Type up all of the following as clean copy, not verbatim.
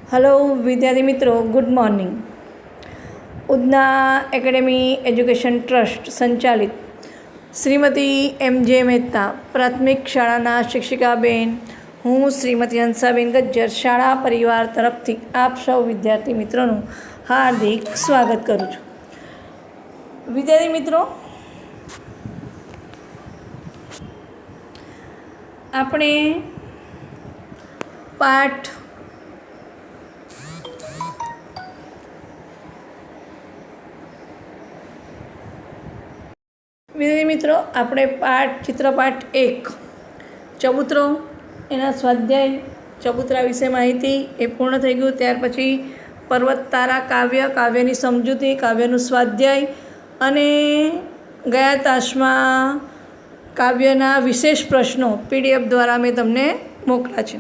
Hello विद्यार्थी मित्रों, good morning. Udhna academy education trust संचालित श्रीमती एम.जे. मेहता प्राथमिक शाळाना शिक्षिकाबेन हूँ श्रीमती हंसाबेन गज्जर शाळा परिवार तरफथी आप सौ विद्यार्थी मित्रों हार्दिक स्वागत करूँ छूं। विद्यार्थी मित्रों, આપણે પાઠ વિદ્યાર્થી મિત્રો આપણે ચિત્રપાઠ 1 ચબૂતરો એના સ્વાધ્યાય ચબૂતરા વિશે માહિતી એ પૂર્ણ થઈ ગયું। ત્યાર પછી પર્વત તારા કાવ્યની સમજૂતી, કાવ્યનું સ્વાધ્યાય અને ગયા તાસમાં કાવ્યના વિશેષ પ્રશ્નો પીડીએફ દ્વારા મેં તમને મોકલ્યા છે।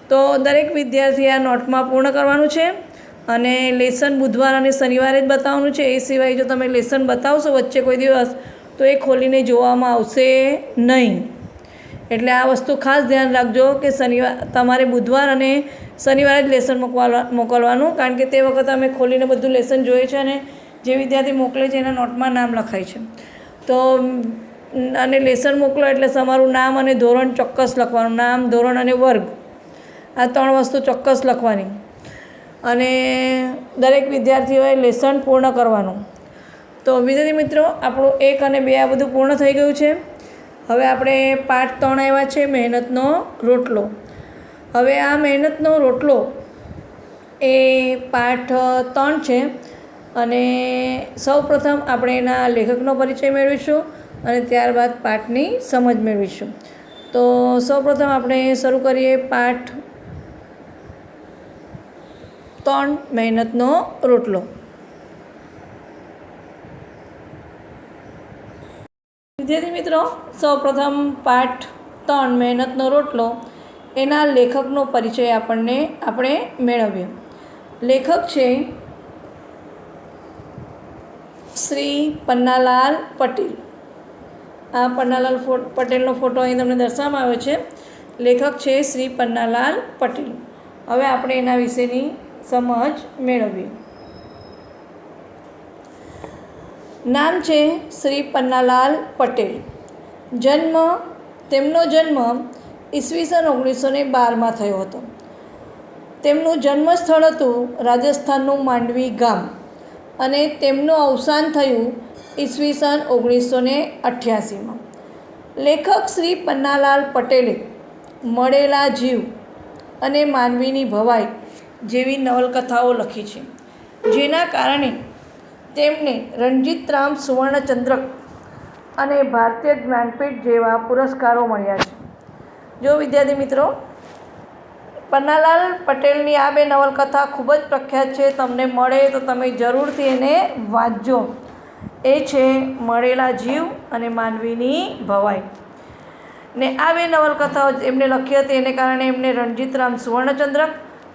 તો દરેક વિદ્યાર્થી આ નોટમાં પૂર્ણ કરવાનું છે અને લેસન બુધવાર અને શનિવારે જ બતાવવાનું છે। એ સિવાય જો તમે લેસન બતાવશો વચ્ચે કોઈ દિવસ તો એ ખોલીને જોવામાં આવશે નહીં। એટલે આ વસ્તુ ખાસ ધ્યાન રાખજો કે તમારે બુધવાર અને શનિવારે જ લેસન મોકલવાનું, કારણ કે તે વખતે અમે ખોલીને બધું લેસન જોઈએ છે અને જે વિદ્યાર્થી મોકલે છે એના નોટમાં નામ લખાય છે। તો અને લેસન મોકલો એટલે તમારું નામ અને ધોરણ ચોક્કસ લખવાનું, નામ, ધોરણ અને વર્ગ, આ 3 વસ્તુ ચોક્કસ લખવાની અને દરેક વિદ્યાર્થીઓએ લેસન પૂર્ણ કરવાનું। તો વિદ્યાર્થી મિત્રો, આપણું 1 અને 2 આ બધું પૂર્ણ થઈ ગયું છે। હવે આપણે પાઠ 3 આવ્યા છે, મહેનતનો રોટલો। હવે આ મહેનતનો રોટલો એ પાઠ 3 છે અને સૌપ્રથમ આપણે એના લેખકનો પરિચય મેળવીશું અને ત્યારબાદ પાઠની સમજ મેળવીશું। તો સૌપ્રથમ આપણે શરૂ કરીએ પાઠ 3 મહેનતનો રોટલો। વિદ્યાર્થી મિત્રો, સૌપ્રથમ પાઠ 3 મહેનતનો રોટલો એના લેખકનો પરિચય આપણે મેળવીએ। લેખક છે શ્રી પન્નાલાલ પટેલ। આ પન્નાલાલ પટેલનો ફોટો અહીં તમને દર્શાવવામાં આવ્યો છે। લેખક છે શ્રી પન્નાલાલ પટેલ। હવે આપણે એના વિશેની સમજ મેળવીએ। નામ છે શ્રી પન્નાલાલ પટેલ। તેમનો જન્મ ઈસવીસન 1912માં થયો હતો। તેમનું જન્મસ્થળ હતું રાજસ્થાનનું માંડવી ગામ અને તેમનું અવસાન થયું ઈસવીસન 1988માં। લેખક શ્રી પન્નાલાલ પટેલે મળેલા જીવ અને માનવીની ભવાઈ જેવી નવલકથાઓ લખી છે, જેના કારણે તેમને રણજીતરામ સુવર્ણચંદ્રક અને ભારતીય જ્ઞાનપીઠ જેવા પુરસ્કારો મળ્યા છે। જો વિદ્યાર્થી મિત્રો, પન્નાલાલ પટેલની આ 2 નવલકથા ખૂબ જ પ્રખ્યાત છે, તમને મળે તો તમે જરૂરથી એને વાંચજો। એ છે મળેલા જીવ અને માનવીની ભવાઈ ને આ 2 નવલકથાઓ એમને લખી હતી, એને કારણે એમને રણજીતરામ સુવર્ણચંદ્રક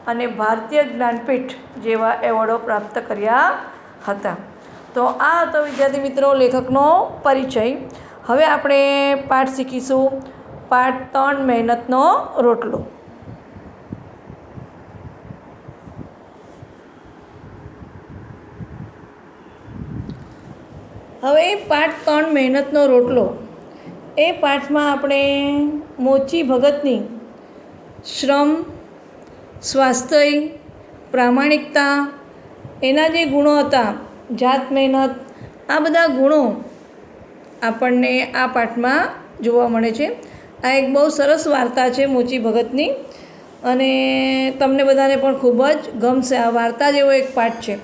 અને ભારતીય જ્ઞાનપીઠ જેવા એવોર્ડો પ્રાપ્ત કર્યા હતા। તો આ હતો વિદ્યાર્થી મિત્રો લેખકનો પરિચય। હવે આપણે પાઠ શીખીશું, પાઠ 3 મહેનતનો રોટલો। હવે પાઠ 3 મહેનતનો રોટલો એ પાઠમાં આપણે મોચી ભગતની શ્રમ, સ્વાસ્થ્ય, પ્રામાણિકતા, એના જે ગુણો હતા, જાત મહેનત, આ બધા ગુણો આપણને આ પાઠમાં જોવા મળે છે। આ એક બહુ સરસ વાર્તા છે મોચી ભગતની અને તમને બધાને પણ ખૂબ જ ગમશે। આ વાર્તા જેવો એક પાઠ છે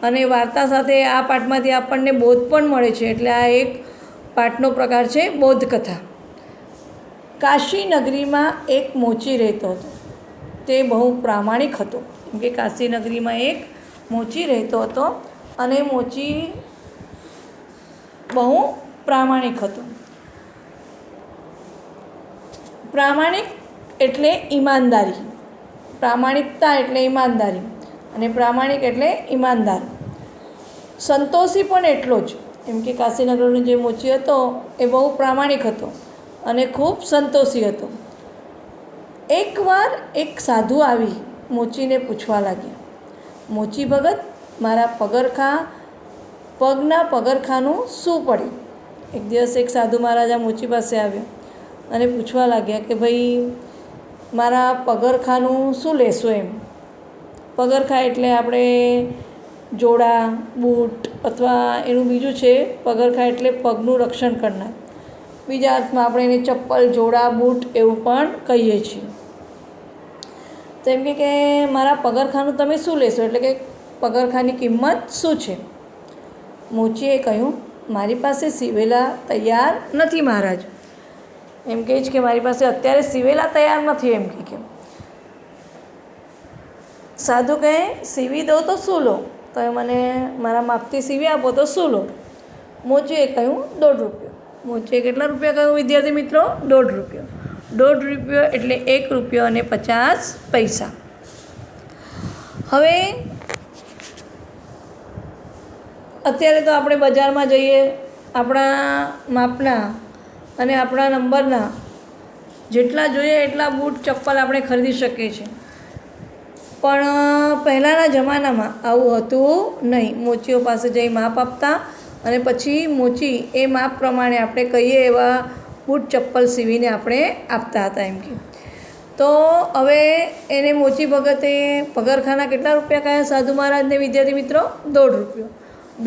અને વાર્તા સાથે આ પાઠમાંથી આપણને બોધ પણ મળે છે, એટલે આ એક પાઠનો પ્રકાર છે બોધકથા। કાશી નગરીમાં એક મોચી રહેતો હતો। તે બહુ પ્રામાણિક હતો, કેમ કે કાશી નગરીમાં એક મોચી રહેતો હતો અને મોચી બહુ પ્રામાણિક હતો। પ્રામાણિક એટલે ઈમાનદારી, પ્રામાણિકતા એટલે ઈમાનદારી અને પ્રામાણિક એટલે ઈમાનદાર। સંતોષી પણ એટલો જ, કેમ કે કાશીનગરનો જે મોચી હતો એ બહુ પ્રામાણિક હતો અને ખૂબ સંતોષી હતો। એકવાર એક સાધુ આવી મોચીને પૂછવા લાગ્યા, મોચી ભગત, મારા પગના પગરખાનું શું પડ્યું? એક દિવસ એક સાધુ મહારાજા મોચી પાસે આવ્યા અને પૂછવા લાગ્યા કે ભાઈ મારા પગરખાનું શું લેશો એમ. પગરખા એટલે આપણે જોડા, બૂટ અથવા એનું બીજું છે પગરખા એટલે પગનું રક્ષણ કરનાર. બીજા અર્થમાં આપણે એને ચપ્પલ, જોડા, બૂટ એવું પણ કહીએ છીએ. તો એમ કે મારા પગરખાનું તમે શું લેશો, એટલે કે પગરખાની કિંમત શું છે? મોચીએ કહ્યું, મારી પાસે સીવેલા તૈયાર નથી મહારાજ. એમ કહે છે કે મારી પાસે અત્યારે સીવેલા તૈયાર નથી એમ કે. સાધુ કહે, સીવી દો તો શું લો? તમે મને મારા માપથી સીવી આપો તો શું લો? મોચીએ કહ્યું, 1.5 રૂપિયો. મોચીએ કેટલા રૂપિયા કહ્યું વિદ્યાર્થી મિત્રો? 1.5 રૂપિયો. 1.5 રૂપિયો એટલે 1 રૂપિયો અને 50 પૈસા. હવે અત્યારે તો આપણે બજારમાં જઈએ, આપણા માપના અને આપણા નંબરના જેટલા જોઈએ એટલા બૂટ, ચપ્પલ આપણે ખરીદી શકીએ છીએ. પણ પહેલાંના જમાનામાં આવું હતું નહીં. મોચીઓ પાસે જઈ માપ આપતા અને પછી મોચી એ માપ પ્રમાણે આપણે કહીએ એવા બૂટ, ચપ્પલ સીવીને આપણે આપતા હતા એમ કે. તો હવે એને મોચી ભગતે પગરખાના કેટલા રૂપિયા કહ્યા સાધુ મહારાજને વિદ્યાર્થી મિત્રો? 1.5 રૂપિયો.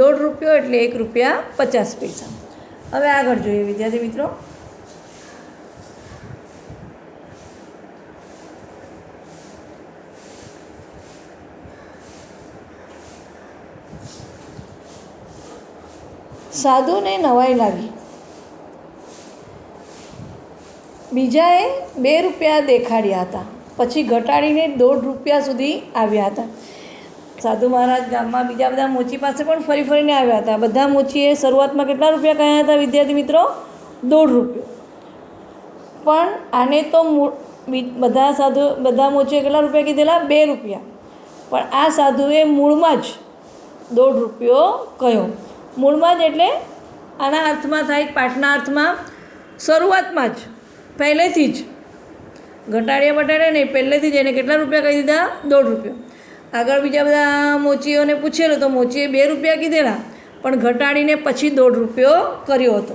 1.5 રૂપિયો એટલે 1 રૂપિયા 50 પૈસા. હવે આગળ જોઈએ વિદ્યાર્થી મિત્રો. સાધુને નવાઈ લાગી. બીજાએ 2 રૂપિયા દેખાડ્યા હતા, પછી ઘટાડીને 1.5 રૂપિયા સુધી આવ્યા હતા. સાધુ મહારાજ ગામમાં બીજા બધા મોચી પાસે પણ ફરીને આવ્યા હતા. બધા મોચીએ શરૂઆતમાં કેટલા રૂપિયા કહ્યા હતા વિદ્યાર્થી મિત્રો? 1.5 રૂપિયો. પણ આને તો બધા મોચીએ કેટલા રૂપિયા કીધેલા? 2 રૂપિયા. પણ આ સાધુએ મૂળમાં જ 1.5 રૂપિયો કહ્યો. મૂળમાં જ એટલે આના અર્થમાં થાય, પાઠના અર્થમાં શરૂઆતમાં જ, પહેલેથી જ, ઘટાડ્યા બટાડ્યા નહીં, પહેલેથી જ એને કેટલા રૂપિયા કહી દીધા? 1.5 રૂપિયો. આગળ બીજા બધા મોચીઓને પૂછેલું તો મોચીએ 2 રૂપિયા કીધેલા, પણ ઘટાડીને પછી 1.5 રૂપિયો કર્યો હતો.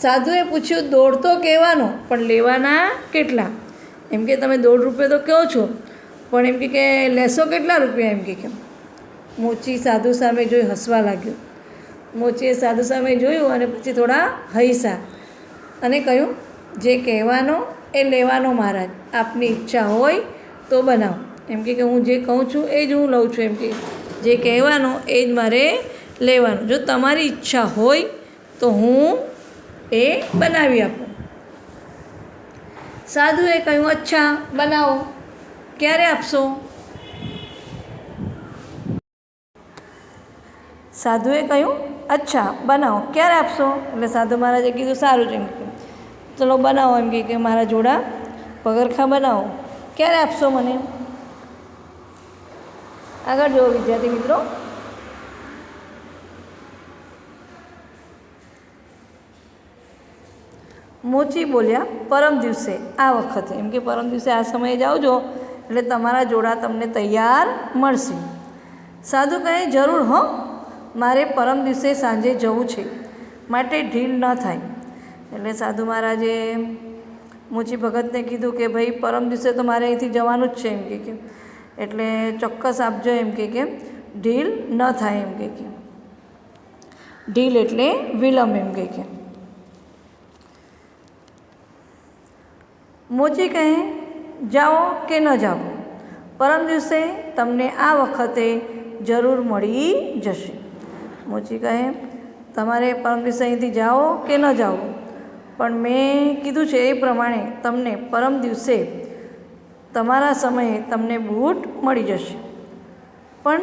સાધુએ પૂછ્યું, 1.5 તો કહેવાનો, પણ લેવાના કેટલા? એમ કે તમે 1.5 રૂપિયા તો કહો છો, પણ એમ કે લેશો કેટલા રૂપિયા? એમ કે મોચી સાધુ સામે જોઈ હસવા લાગ્યો. મોચીએ સાધુ સામે જોયું અને પછી થોડા હૈસા અને કહ્યું, જે કહેવાનો એ લેવાનો મહારાજ, આપની ઈચ્છા હોય તો બનાવો. એમ કે હું જે કહું છું એ જ હું લઉં છું. એમ કે જે કહેવાનો એ જ મારે લેવાનું. જો તમારી ઈચ્છા હોય તો હું એ બનાવી આપું. સાધુએ કહ્યું, અચ્છા બનાવો, ક્યારે આપશો? સાધુએ કહ્યું, અચ્છા બનાવો, ક્યારે આપશો? એટલે સાધુ મહારાજે કીધું, સારું છે. એમ કે ચલો બનાવો. એમ કે મારા જોડા પગરખા બનાવો, ક્યારે આપશો મને? આગળ જુઓ વિદ્યાર્થી મિત્રો. મોચી બોલ્યા, પરમ દિવસે, આ વખતે. એમ કે પરમ દિવસે આ સમયે જાવજો એટલે તમારા જોડા તમને તૈયાર મળશે. સાધુ કહે, જરૂર હો, મારે પરમ દિવસે સાંજે જવું છે, માટે ઢીલ ન થાય. એટલે સાધુ મહારાજે મોચી ભગતને કીધું કે ભાઈ પરમ દિવસે તો મારે અહીંથી જવાનું જ છે. એમ કે એટલે ચોક્કસ આપજો. એમ કે ઢીલ ન થાય. એમ કે ઢીલ એટલે વિલંબ. એમ કે મોચી કહે, જાઓ કે ન જાઓ, પરમ દિવસે તમને આ વખતે જરૂર મળી જશે. મોચી કહે, તમારે પરમ દિવસે અહીંથી જાઓ કે ન જાઓ, પણ મેં કીધું છે એ પ્રમાણે તમને પરમ દિવસે તમારા સમયે તમને બૂટ મળી જશે. પણ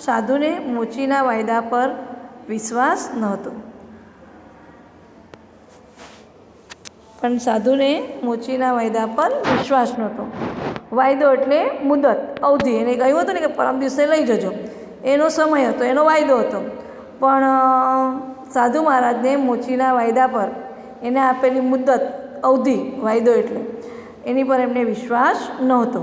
સાધુને મોચીના વાયદા પર વિશ્વાસ નહોતો. વાયદો એટલે મુદત, અવધિ. એને કહ્યું હતું ને કે પરમ દિવસે લઈ જજો, એનો સમય હતો, એનો વાયદો હતો. પણ સાધુ મહારાજને મોચીના વાયદા પર એને આપેલી મુદત, અવધિ, વાયદો એટલે એની પર એમને વિશ્વાસ નહોતો.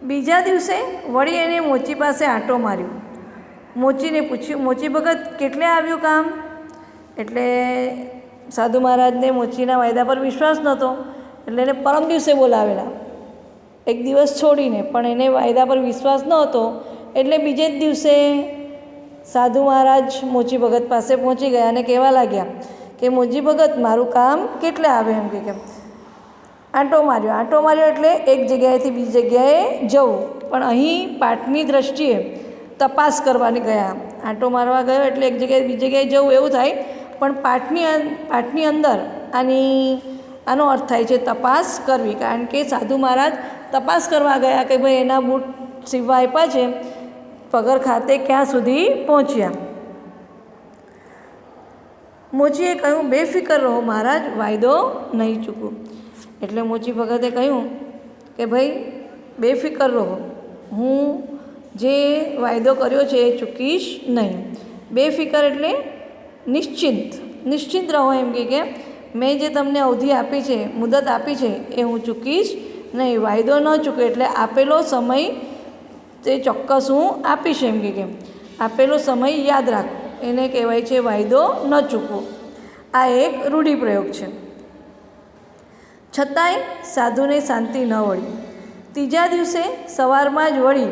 બીજા દિવસે વળી એને મોચી પાસે આંટો માર્યો. મોચીને પૂછ્યું, મોચી ભગત કેટલે આવ્યું કામ? એટલે સાધુ મહારાજને મોચીના વાયદા પર વિશ્વાસ નહોતો, એટલે એને પરમ દિવસે બોલાવેલા, એક દિવસ છોડીને. પણ એને વાયદા પર વિશ્વાસ નહોતો, એટલે બીજે જ દિવસે સાધુ મહારાજ મોચી ભગત પાસે પહોંચી ગયા અને કહેવા લાગ્યા કે મોચી ભગત મારું કામ કેટલે આવે? એમ કે આંટો માર્યો એટલે એક જગ્યાએથી બીજી જગ્યાએ જવું. પણ અહીં પાઠની દૃષ્ટિએ તપાસ કરવાની ગયા. આંટો મારવા ગયો એટલે એક જગ્યાએ બીજી જગ્યાએ જવું એવું થાય, પણ પાઠની અંદર આનો અર્થ થાય છે તપાસ કરવી. કારણ કે સાધુ મહારાજ તપાસ કરવા ગયા કે ભાઈ એના બૂટ સીવવા આપ્યા છે, પગર ખાતે ક્યાં સુધી પહોંચ્યા. મોચીએ કહ્યું, બેફિકર રહો મહારાજ, વાયદો નહીં ચૂકું. એટલે મોચી ભગતે કહ્યું કે ભાઈ બેફિકર રહો, હું જે વાયદો કર્યો છે એ ચૂકીશ નહીં. બેફિકર એટલે નિશ્ચિંત રહો. એમ કે મેં જે તમને અવધિ આપી છે, મુદત આપી છે, એ હું ચૂકીશ નહીં. વાયદો ન ચૂકે એટલે આપેલો સમય તે ચોક્કસ હું આપીશ. એમ કે આપેલો સમય યાદ રાખો, એને કહેવાય છે વાયદો ન ચૂકવો. આ એક રૂઢિપ્રયોગ છે. છતાંય સાધુને શાંતિ ન વળી. ત્રીજા દિવસે સવારમાં જ વળી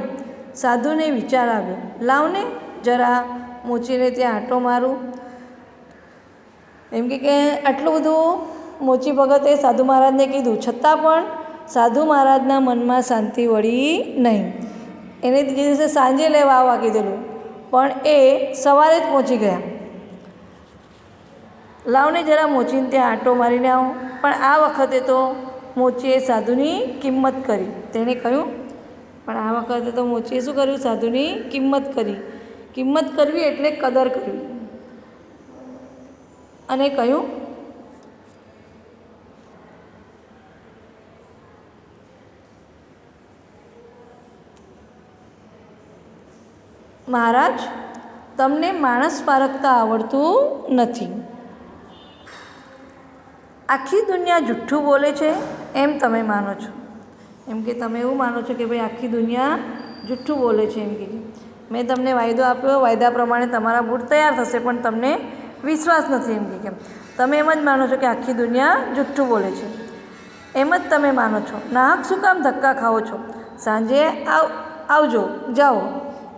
સાધુને વિચાર આવ્યો, લાવને જરા મોચીને ત્યાં આંટો મારું. એમ કે આટલું બધું મોચી ભગતે સાધુ મહારાજને કીધું, છતાં પણ સાધુ મહારાજના મનમાં શાંતિ વળી નહીં. એને ત્રીજે દિવસે સાંજે લેવા આવવા કીધેલું, પણ એ સવારે જ પહોંચી ગયા. લાવને જરા મોચીને ત્યાં આંટો મારીને આવો. પણ આ વખતે તો મોચીએ સાધુની કિંમત કરી. તેણે કહ્યું, પણ આ વખતે તો મોચીએ શું કર્યું? સાધુની કિંમત કરી. કિંમત કરવી એટલે કદર કરવી. અને કહ્યું, મહારાજ, તમને માણસ પારખતા આવડતું નથી. આખી દુનિયા જુઠ્ઠું બોલે છે એમ તમે માનો છો. એમ કે તમે એવું માનો છો કે ભાઈ આખી દુનિયા જુઠ્ઠું બોલે છે. એમ કે મેં તમને વાયદો આપ્યો, વાયદા પ્રમાણે તમારા બૂટ તૈયાર થશે, પણ તમને વિશ્વાસ નથી. એમ કે તમે એમ જ માનો છો કે આખી દુનિયા જુઠ્ઠું બોલે છે, એમ જ તમે માનો છો. નાહક શું કામ ધક્કા ખાઓ છો? સાંજે આવજો, જાઓ.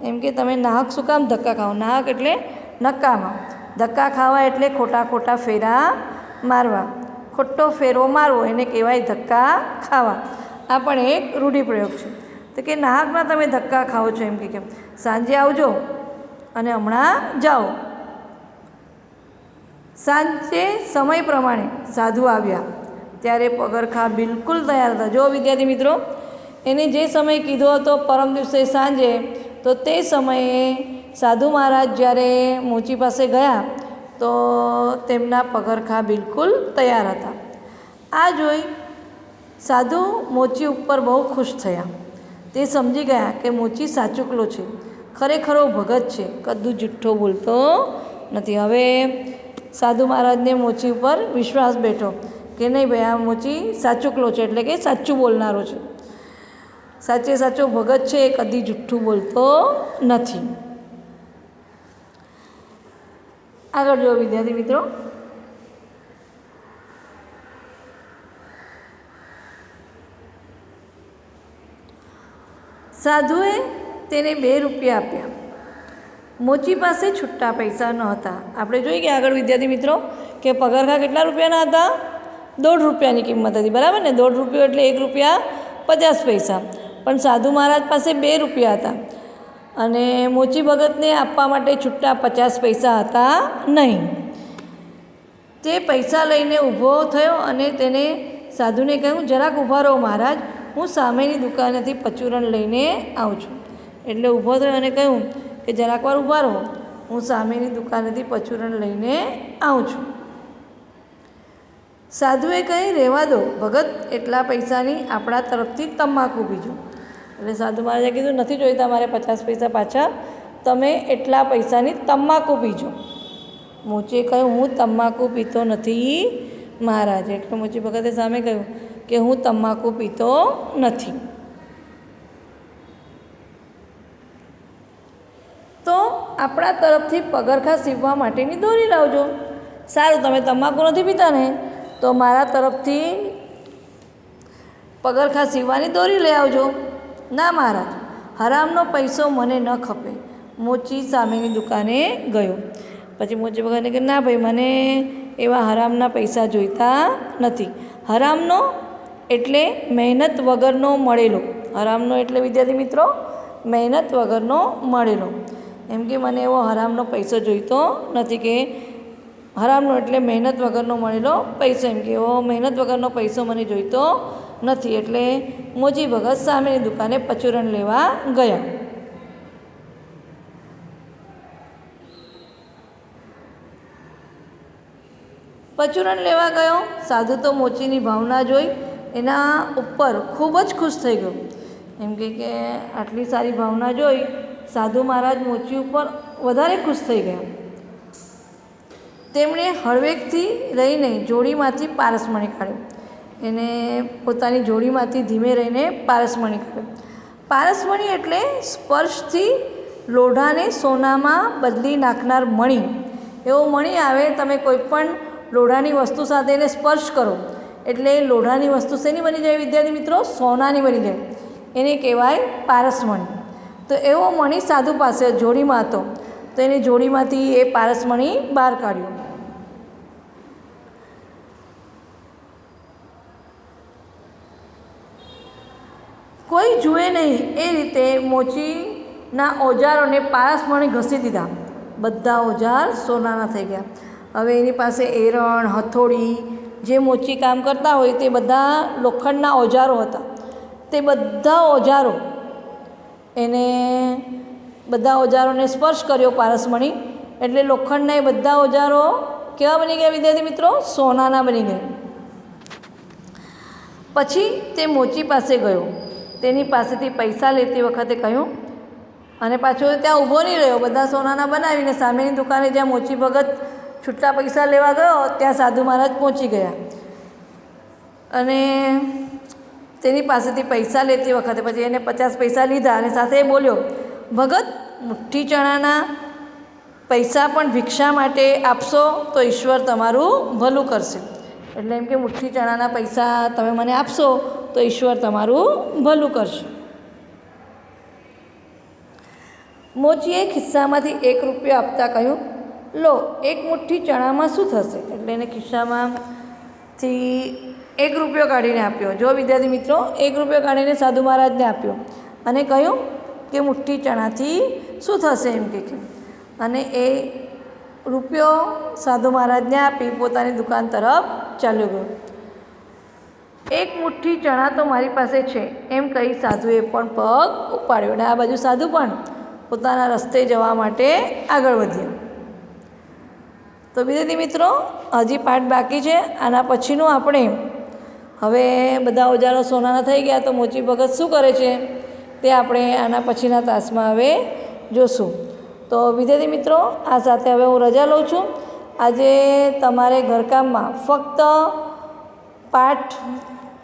એમ કે તમે નાહક શું કામ ધક્કા ખાઓ? નાહક એટલે નકામા. ધક્કા ખાવા એટલે ખોટા ફેરા મારવા. ખોટો ફેરો મારવો એને કહેવાય ધક્કા ખાવા. આ પણ એક રૂઢિપ્રયોગ છે. તો કે નાહકના તમે ધક્કા ખાઓ છો. એમ કે સાંજે આવજો અને હમણાં જાઓ. સાંજે સમય પ્રમાણે સાધુ આવ્યા ત્યારે પગરખાં બિલકુલ તૈયાર હતા. જો વિદ્યાર્થી મિત્રો, એને જે સમય કીધો હતો પરમ દિવસે સાંજે, તો તે સમયે સાધુ મહારાજ જ્યારે મોચી પાસે ગયા તો તેમના પગરખાં બિલકુલ તૈયાર હતા. આ જોઈ સાધુ મોચી ઉપર બહુ ખુશ થયા. તે સમજી ગયા કે મોચી સાચુકલો છે, ખરેખરો ભગત છે, કદું જુઠ્ઠો બોલતો નથી. હવે સાધુ મહારાજને મોચી ઉપર વિશ્વાસ બેઠો કે નહીં ભાઈ, આ મોચી સાચુકલો છે, એટલે કે સાચું બોલનારો છે, સાચો ભગત છે, એ કદી જુઠ્ઠું બોલતો નથી. આગળ જો વિદ્યાર્થી મિત્રો, સાધુએ તેને 2 રૂપિયા આપ્યા. મોચી પાસે છૂટા પૈસા ન હતા. આપણે જોઈ ગયા આગળ વિદ્યાર્થી મિત્રો કે પગરખાં કેટલા રૂપિયાના હતા? 1.5 રૂપિયાની કિંમત હતી, બરાબર ને? 1.5 રૂપિયો એટલે 1 રૂપિયા 50 પૈસા. પણ સાધુ મહારાજ પાસે 2 રૂપિયા હતા અને મોચી ભગતને આપવા માટે છૂટા 50 પૈસા હતા નહીં. તે પૈસા લઈને ઊભો થયો અને તેને સાધુને કહ્યું, જરાક ઊભા રહો મહારાજ, હું સામેની દુકાનેથી પચુરણ લઈને આવું છું. એટલે ઊભો થયો અને કહ્યું કે જરાક વાર ઊભા રહો, હું સામેની દુકાનેથી પચુરણ લઈને આવું છું. સાધુએ કહી, રહેવા દો ભગત, એટલા પૈસાની આપણા તરફથી તમાકુ બીજો. એટલે સાધુ મહારાજે કીધું, નથી જોઈતા મારે 50 પૈસા પાછા તમે એટલા પૈસાની તમાકુ પીજો. મોચીએ કહ્યું, હું તમાકુ પીતો નથી મહારાજ. એટલે મોચી ભગતે સામે કહ્યું કે હું તમાકુ પીતો નથી. તો આપણા તરફથી પગરખાં સીવવા માટેની દોરી લાવજો. સારું, તમે તમાકુ નથી પીતા ને, તો મારા તરફથી પગરખાં સીવવાની દોરી લઈ આવજો. ના મહારાજ, હરામનો પૈસો મને ન ખપે. મોચી સામેની દુકાને ગયો. પછી મોચી ભગતને કે ના ભાઈ, મને એવા હરામના પૈસા જોઈતા નથી. હરામનો એટલે મહેનત વગરનો મળેલો. હરામનો એટલે વિદ્યાર્થી મિત્રો મહેનત વગરનો મળેલો. એમ કે મને એવો હરામનો પૈસો જોઈતો નથી. કે હરામનો એટલે મહેનત વગરનો મળેલો પૈસો. એમ કે એવો મહેનત વગરનો પૈસો મને જોઈતો નથી. એટલે મોચી ભગત સામેની દુકાને પરચુરણ લેવા ગયા. પરચુરણ લેવા ગયો. સાધુ તો મોચીની ભાવના જોઈ એના ઉપર ખૂબ જ ખુશ થઈ ગયો. એમ કે આટલી સારી ભાવના જોઈ સાધુ મહારાજ મોચી ઉપર વધારે ખુશ થઈ ગયા. તેમણે હળવેકથી રહીને જોડીમાંથી પારસમણી કાઢ્યો. એને પોતાની જોડીમાંથી ધીમે રહીને પારસમણી કાઢ્યો. પારસમણી એટલે સ્પર્શથી લોઢાને સોનામાં બદલી નાખનાર મણી. એવો મણી આવે, તમે કોઈ પણ લોઢાની વસ્તુ સાથે એને સ્પર્શ કરો એટલે લોઢાની વસ્તુ શેની બની જાય વિદ્યાર્થી મિત્રો? સોનાની બની જાય. એને કહેવાય પારસમણી. તો એવો મણી સાધુ પાસે જોડીમાં હતો. તો એની જોડીમાંથી એ પારસમણી બહાર કાઢ્યો. કોઈ જુએ નહીં એ રીતે મોચીના ઓજારોને પારસમણી ઘસી દીધા. બધા ઓજાર સોનાના થઈ ગયા. હવે એની પાસે એરણ, હથોડી, જે મોચી કામ કરતા હોય તે બધા લોખંડના ઓજારો હતા. તે બધા ઓજારો એને બધા ઓજારોને સ્પર્શ કર્યો પારસમણી એટલે લોખંડના એ બધા ઓજારો કેવા બની ગયા વિદ્યાર્થી મિત્રો? સોનાના બની ગયા. પછી તે મોચી પાસે ગયો. તેની પાસેથી પૈસા લેતી વખતે કહ્યું અને પાછો ત્યાં ઊભો નહીં રહ્યો. બધા સોનાના બનાવીને સામેની દુકાને જ્યાં મોચી ભગત છૂટા પૈસા લેવા ગયો ત્યાં સાધુ મહારાજ પહોંચી ગયા. અને તેની પાસેથી પૈસા લેતી વખતે પછી એને 50 પૈસા લીધા અને સાથે બોલ્યો, ભગત, મુઠ્ઠી ચણાના પૈસા પણ ભિક્ષા માટે આપશો તો ઈશ્વર તમારું ભલું કરશે. એટલે એમ કે મુઠ્ઠી ચણાના પૈસા તમે મને આપશો તો ઈશ્વર તમારું ભલું કરશે. મોચીએ ખિસ્સામાંથી 1 રૂપિયો આપતા કહ્યું, લો, 1 મુઠ્ઠી ચણામાં શું થશે? એટલે એને ખિસ્સામાંથી 1 રૂપિયો કાઢીને આપ્યો. જો વિદ્યાર્થી મિત્રો, 1 રૂપિયો કાઢીને સાધુ મહારાજને આપ્યો અને કહ્યું કે મુઠ્ઠી ચણાથી શું થશે એમ કે. અને એ રૂપિયો સાધુ મહારાજને આપી પોતાની દુકાન તરફ ચાલ્યો ગયો. 1 મુઠ્ઠી ચણા તો મારી પાસે છે એમ કહી સાધુએ પણ પગ ઉપાડ્યો. અને આ બાજુ સાધુ પણ પોતાના રસ્તે જવા માટે આગળ વધ્યા. તો વિદ્યાર્થી મિત્રો, હજી પાઠ બાકી છે. આના પછીનું આપણે હવે બધા ઓજારો સોનાના થઈ ગયા તો મોચી ભગત શું કરે છે તે આપણે આના પછીના તાસમાં હવે જોશું. તો વિદ્યાર્થી મિત્રો, આ સાથે હવે હું રજા લઉં છું. આજે તમારે ઘરકામમાં ફક્ત પાઠ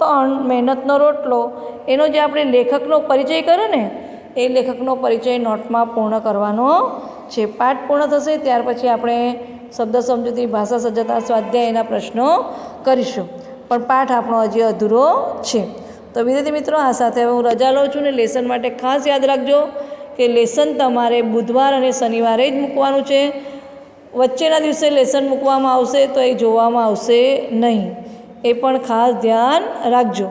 3 મહેનતનો રોટલો એનો જે આપણે લેખકનો પરિચય કર્યો ને એ લેખકનો પરિચય નોટમાં પૂર્ણ કરવાનો છે. પાઠ પૂર્ણ થશે ત્યાર પછી આપણે શબ્દ સમજૂતી, ભાષા સજ્જતા, સ્વાધ્યાય એના પ્રશ્નો કરીશું. પણ પાઠ આપણો હજી અધૂરો છે. તો વિદ્યાર્થી મિત્રો, આ સાથે હવે હું રજા લઉં છું. ને લેસન માટે ખાસ યાદ રાખજો કે લેસન તમારે બુધવાર અને શનિવારે જ મૂકવાનું છે. વચ્ચેના દિવસે લેસન મૂકવામાં આવશે તો એ જોવામાં આવશે નહીં. એ પણ ખાસ ધ્યાન રાખજો.